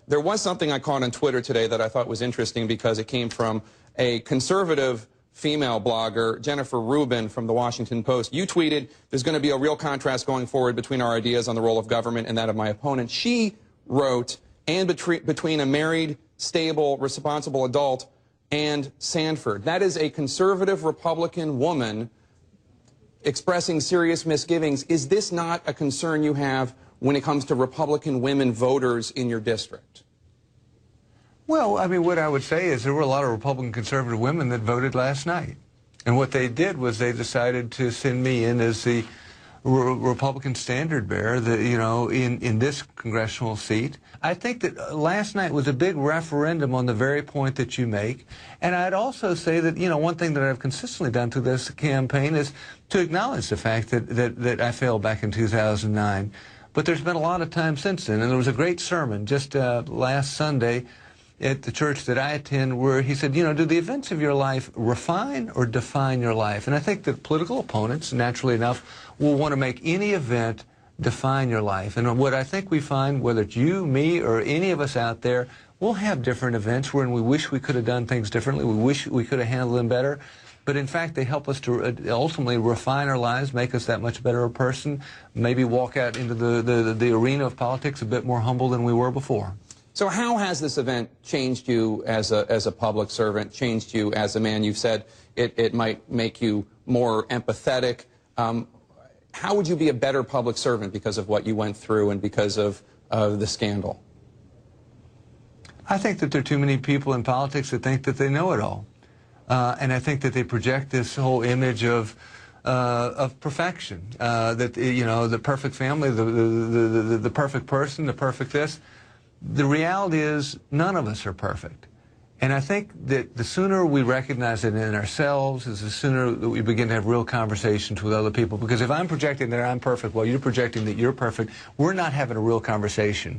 there was something I caught on Twitter today that I thought was interesting because it came from a conservative female blogger, Jennifer Rubin from the Washington Post. You tweeted, there's going to be a real contrast going forward between our ideas on the role of government and that of my opponent. She wrote, and between a married, stable, responsible adult and Sanford. That is a conservative Republican woman expressing serious misgivings. Is this not a concern you have when it comes to Republican women voters in your district? Well, I mean, what I would say is there were a lot of Republican conservative women that voted last night. And what they did was they decided to send me in as the Republican standard bearer, in this congressional seat. I think that last night was a big referendum on the very point that you make. And I'd also say that, one thing that I've consistently done through this campaign is to acknowledge the fact that I failed back in 2009. But there's been a lot of time since then. And there was a great sermon just last Sunday at the church that I attend where he said, do the events of your life refine or define your life? And I think that political opponents, naturally enough, will want to make any event define your life. And what I think we find, whether it's you, me, or any of us out there, we'll have different events wherein we wish we could have done things differently, we wish we could have handled them better. But in fact, they help us to ultimately refine our lives, make us that much better a person, maybe walk out into the arena of politics a bit more humble than we were before. So how has this event changed you as a public servant, changed you as a man? You've said it might make you more empathetic. How would you be a better public servant because of what you went through and because of the scandal? I think that there are too many people in politics that think that they know it all. And I think that they project this whole image of perfection, the perfect family, the perfect person, the perfect this. The reality is none of us are perfect. And I think that the sooner we recognize it in ourselves is the sooner that we begin to have real conversations with other people. Because if I'm projecting that I'm perfect while you're projecting that you're perfect, we're not having a real conversation.